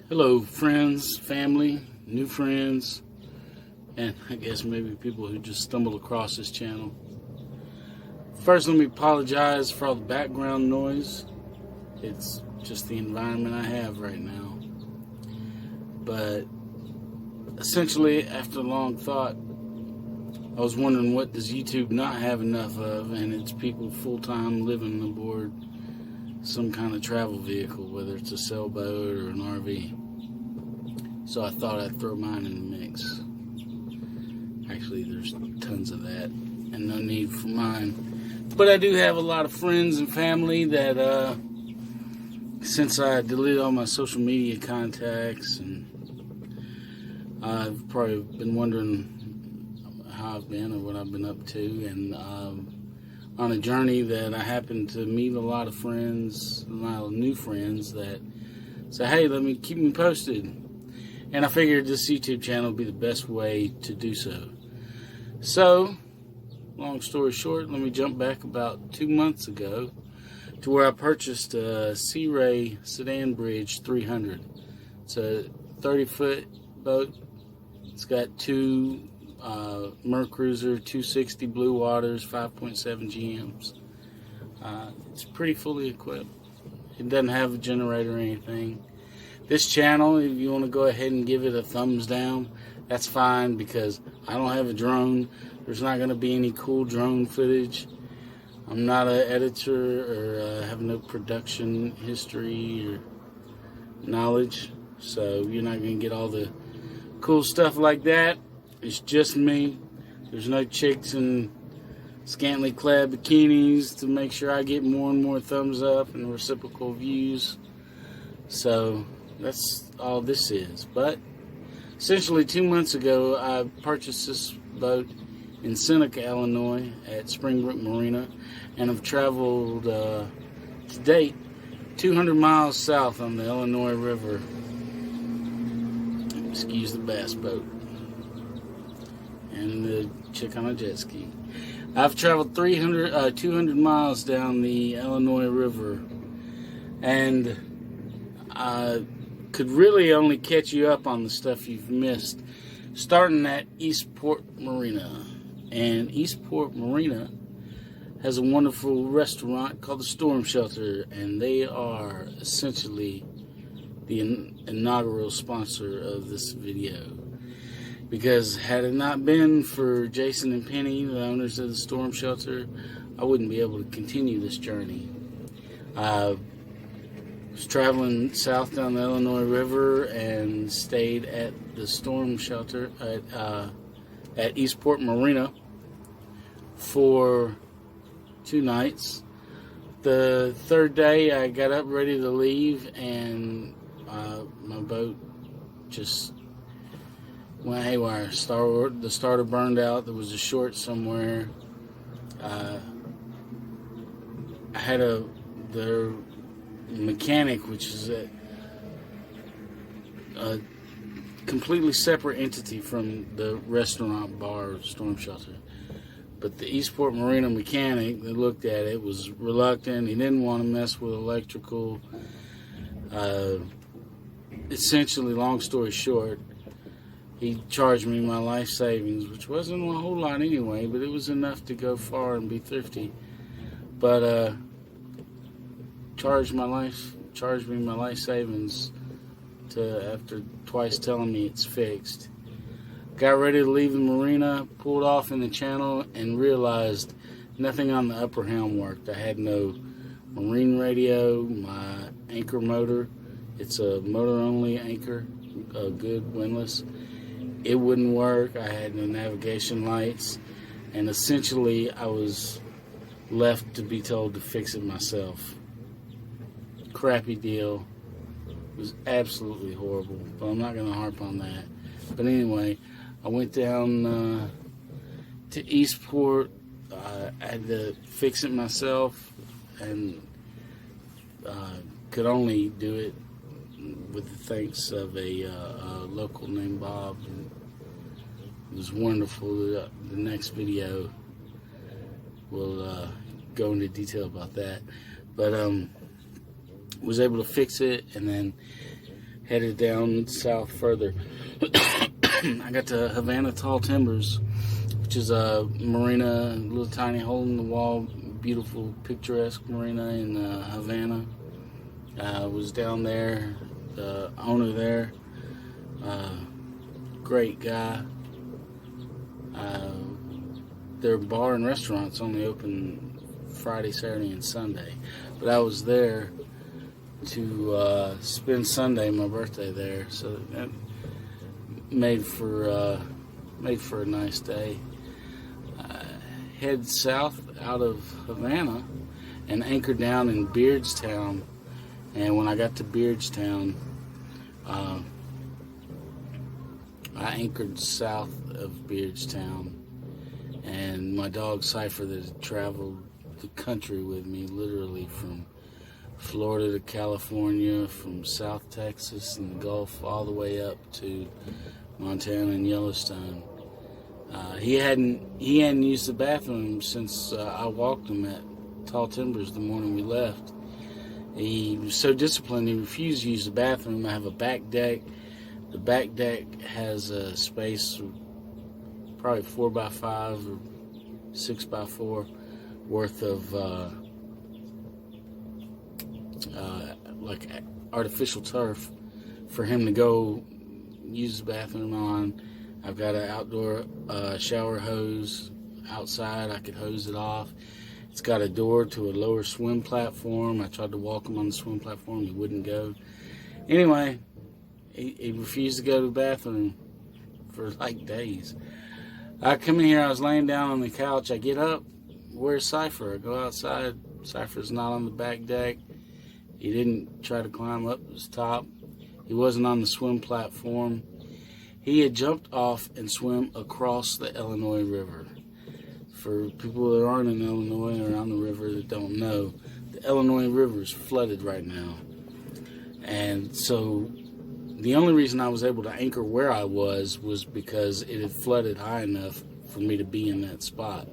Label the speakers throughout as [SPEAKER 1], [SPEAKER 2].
[SPEAKER 1] Hello friends, family, new friends, and I guess maybe people who just stumbled across this channel. First, let me apologize for all the background noise. It's just the environment I have right now. But essentially, after long thought, I was wondering, what does YouTube not have enough of? And it's people full-time living aboard some kind of travel vehicle, whether it's a sailboat or an RV. So I thought I'd throw mine in the mix. Actually, there's tons of that, and no need for mine. But I do have a lot of friends and family that, since I deleted all my social media contacts, and I've probably been wondering how I've been or what I've been up to, and on a journey that I happened to meet a lot of friends, a lot of new friends that say, hey, keep me posted. And I figured this YouTube channel would be the best way to do so. So, long story short, let me jump back about 2 months ago to where I purchased a Sea Ray Sedan Bridge 300. It's a 30-foot boat. It's got two Mercruiser 260 Blue Waters 5.7 GMs. It's pretty fully equipped. It doesn't have a generator or anything. This channel, if you want to go ahead and give it a thumbs down, that's fine, because I don't have a drone. There's not going to be any cool drone footage. I'm not an editor or have no production history or knowledge, so you're not going to get all the cool stuff like that. It's just me. There's no chicks in scantily clad bikinis to make sure I get more and more thumbs up and reciprocal views. So that's all this is. But essentially 2 months ago, I purchased this boat in Seneca, Illinois at Springbrook Marina, and have traveled to date 200 miles south on the Illinois River. Excuse the bass boat and the chick on a jet ski. I've traveled 200 miles down the Illinois River, and could really only catch you up on the stuff you've missed, starting at Eastport Marina. And Eastport Marina has a wonderful restaurant called the Storm Shelter, and they are essentially the inaugural sponsor of this video. Because had it not been for Jason and Penny, the owners of the Storm Shelter, I wouldn't be able to continue this journey. I was traveling south down the Illinois River and stayed at the Storm Shelter at Eastport Marina for 2 nights. The third day, I got up ready to leave, and my boat just went haywire. The starter burned out. There was a short somewhere. I had the mechanic, which is a completely separate entity from the restaurant bar Storm Shelter. But the Eastport Marina mechanic that looked at it was reluctant. He didn't want to mess with electrical. Essentially, long story short, he charged me my life savings, which wasn't a whole lot anyway, but it was enough to go far and be thrifty. But charged me my life savings after twice telling me it's fixed. Got ready to leave the marina, pulled off in the channel, and realized nothing on the upper helm worked. I had no marine radio, my anchor motor, it's a motor-only anchor, good windlass. It wouldn't work. I had no navigation lights, and essentially I was left to be told to fix it myself. Crappy deal. It was absolutely horrible, but I'm not going to harp on that. But anyway, I went down to Eastport. I had to fix it myself, and could only do it with the thanks of a local named Bob. And it was wonderful. The next video will go into detail about that. But was able to fix it, and then headed down south further. I got to Havana Tall Timbers, which is a marina, a little tiny hole in the wall, beautiful, picturesque marina in Havana. Was down there. The owner there, great guy. Their bar and restaurants only open Friday, Saturday, and Sunday, but I was there to spend Sunday, my birthday, there, so that made for a nice day. Head south out of Havana and anchored down in Beardstown. And when I got to Beardstown, I anchored south of Beardstown, and my dog Cypher, that had traveled the country with me, literally from Florida to California, from South Texas and the Gulf all the way up to Montana and Yellowstone. He hadn't used the bathroom since I walked him at Tall Timbers the morning we left. He was so disciplined, he refused to use the bathroom. I have a back deck. The back deck has a space of probably 4x5 or 6x4 worth of like artificial turf for him to go use the bathroom on. I've got an outdoor shower hose outside. I could hose it off. It's got a door to a lower swim platform. I tried to walk him on the swim platform. He wouldn't go. Anyway, he refused to go to the bathroom for like days. I come in here. I was laying down on the couch. I get up. Where's Cypher? I go outside. Cypher's not on the back deck. He didn't try to climb up his top. He wasn't on the swim platform. He had jumped off and swam across the Illinois River. For people that aren't in Illinois or on the river that don't know, the Illinois River is flooded right now. And so the only reason I was able to anchor where I was because it had flooded high enough for me to be in that spot.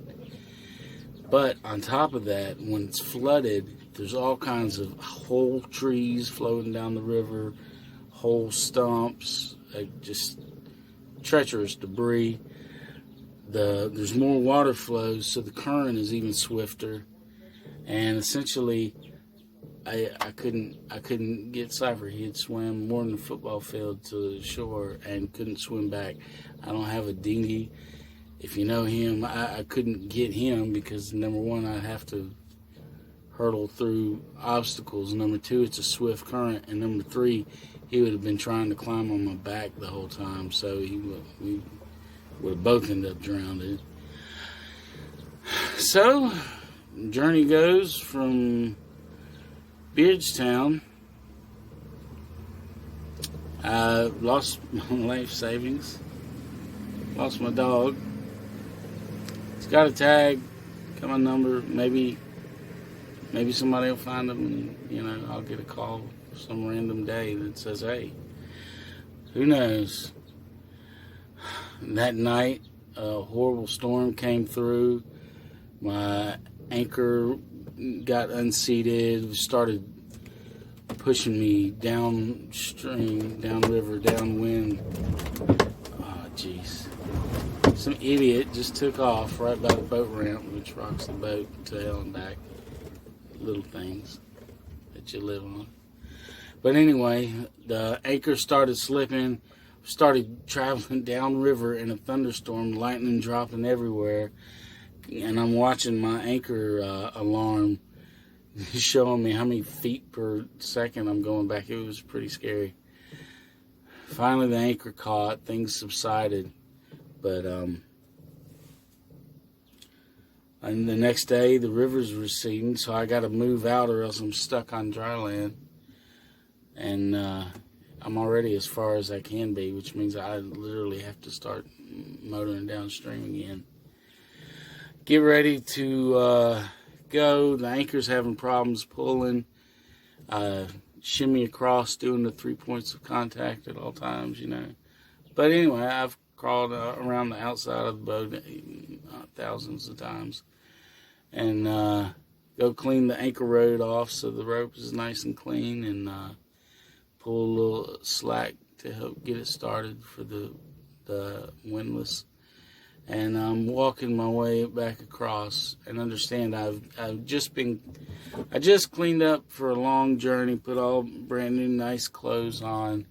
[SPEAKER 1] But on top of that, when it's flooded, there's all kinds of whole trees floating down the river, whole stumps, just treacherous debris. There's more water flows, so the current is even swifter. And essentially, I couldn't get Cypher. He had swam more than a football field to the shore and couldn't swim back. I don't have a dinghy. If you know him, I couldn't get him because, number one, I'd have to hurdle through obstacles. Number two, it's a swift current. And number three, he would have been trying to climb on my back the whole time. So we would have both ended up drowned. So, journey goes from Beardstown. I lost my life savings. Lost my dog. It's got a tag, got my number. Maybe somebody will find him, and I'll get a call some random day that says, "Hey." Who knows? That night, a horrible storm came through. My anchor got unseated, started pushing me downstream, downriver, downwind. Oh, jeez. Some idiot just took off right by the boat ramp, which rocks the boat to hell and back. Little things that you live on. But anyway, the anchor started slipping, started traveling downriver in a thunderstorm, lightning dropping everywhere. And I'm watching my anchor alarm showing me how many feet per second I'm going back. It was pretty scary. Finally, the anchor caught. Things subsided. But and the next day, the river's receding, so I got to move out or else I'm stuck on dry land. And I'm already as far as I can be, which means I literally have to start motoring downstream again. Get ready to go. The anchor's having problems pulling. Shimmy across, doing the 3 points of contact at all times, But anyway, I've crawled around the outside of the boat thousands of times. And go clean the anchor rod off so the rope is nice and clean, and pull a little slack to help get it started for the windlass. And I'm walking my way back across, and understand I just cleaned up for a long journey, put all brand new nice clothes on.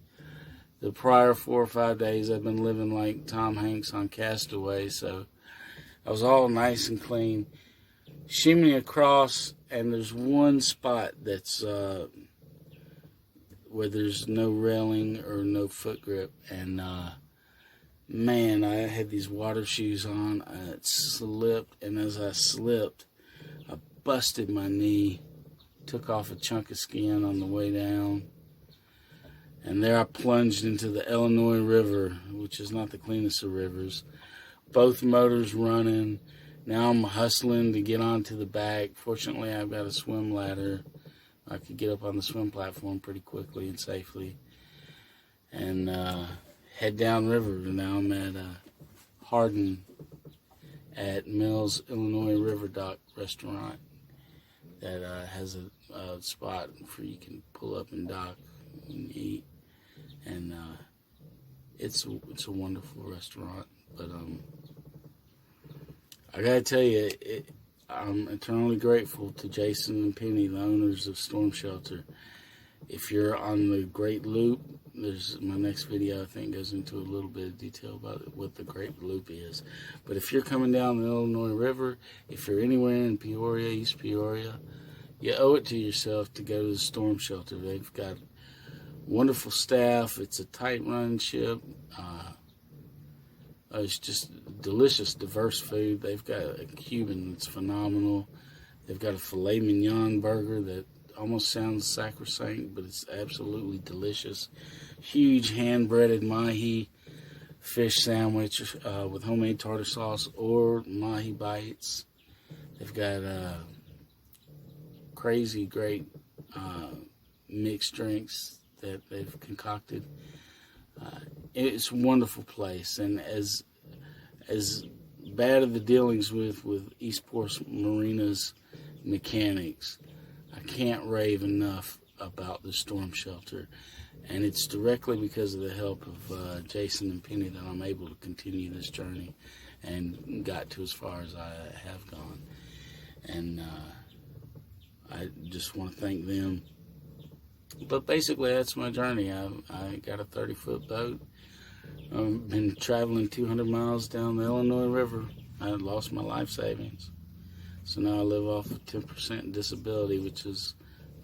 [SPEAKER 1] The prior 4 or 5 days I've been living like Tom Hanks on Castaway, so I was all nice and clean. Shimmying across, and there's one spot that's where there's no railing or no foot grip, and man, I had these water shoes on. I slipped, and as I slipped, I busted my knee, took off a chunk of skin on the way down, and there I plunged into the Illinois River, which is not the cleanest of rivers. Both motors running. Now I'm hustling to get onto the back. Fortunately, I've got a swim ladder. I could get up on the swim platform pretty quickly and safely, and head downriver. Now I'm at Hardin at Mills Illinois River Dock Restaurant that has a spot where you can pull up and dock and eat, and it's a wonderful restaurant. But I gotta tell you, I'm eternally grateful to Jason and Penny, the owners of Storm Shelter. If you're on the Great Loop, there's my next video, I think, goes into a little bit of detail about what the Great Loop is. But if you're coming down the Illinois River, if you're anywhere in Peoria, East Peoria, you owe it to yourself to go to the Storm Shelter. They've got wonderful staff. It's a tight-run ship. It's just delicious, diverse food. They've got a Cuban that's phenomenal. They've got a filet mignon burger that almost sounds sacrosanct, but it's absolutely delicious. Huge hand-breaded mahi fish sandwich with homemade tartar sauce or mahi bites. They've got crazy great mixed drinks that they've concocted. It's a wonderful place, and as bad of the dealings with Eastport Marina's mechanics, I can't rave enough about the Storm Shelter, and it's directly because of the help of Jason and Penny that I'm able to continue this journey and got to as far as I have gone. And I just want to thank them. But basically, that's my journey. I got a 30-foot boat. I've been traveling 200 miles down the Illinois River. I had lost my life savings. So now I live off of 10% disability, which is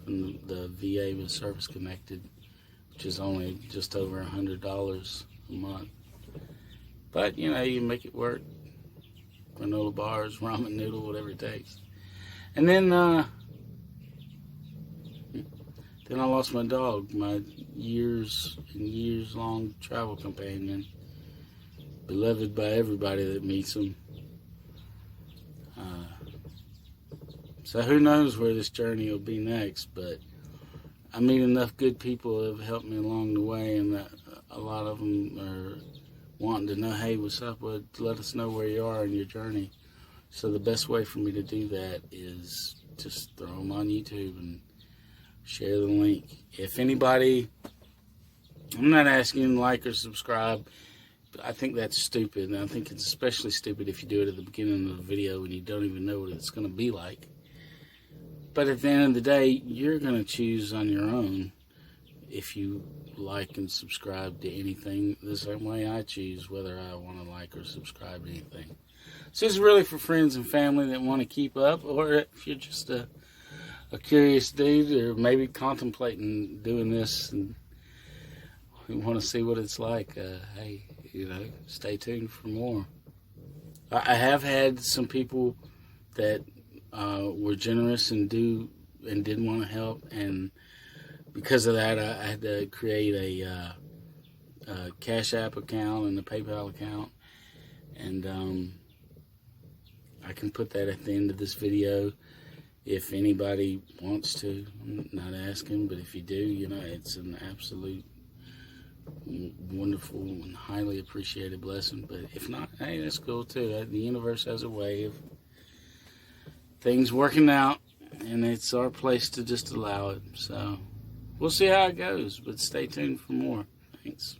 [SPEAKER 1] from the VA with Service Connected, which is only just over $100 a month. But, you know, you make it work. Granola bars, ramen noodle, whatever it takes. And then I lost my dog, my years and years long travel companion, beloved by everybody that meets him. So who knows where this journey will be next, but I meet enough good people that have helped me along the way, and that a lot of them are wanting to know, hey, what's up? Well, let us know where you are in your journey. So the best way for me to do that is just throw them on YouTube and share the link. If anybody, I'm not asking you to like or subscribe, but I think that's stupid, and I think it's especially stupid if you do it at the beginning of the video and you don't even know what it's going to be like. But at the end of the day, you're going to choose on your own if you like and subscribe to anything the same way I choose whether I want to like or subscribe to anything. So this is really for friends and family that want to keep up, or if you're just a curious dude, or maybe contemplating doing this and we want to see what it's like. Hey, you know, stay tuned for more. I have had some people that were generous and did want to help, and because of that, I had to create a Cash App account and a PayPal account, and I can put that at the end of this video if anybody wants to. I'm not asking, but if you do, you know, it's an absolute wonderful and highly appreciated blessing. But if not, hey, that's cool too. The universe has a way of things working out, and it's our place to just allow it. So we'll see how it goes, but stay tuned for more. Thanks.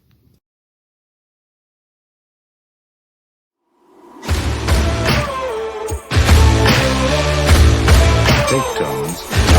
[SPEAKER 2] Take turns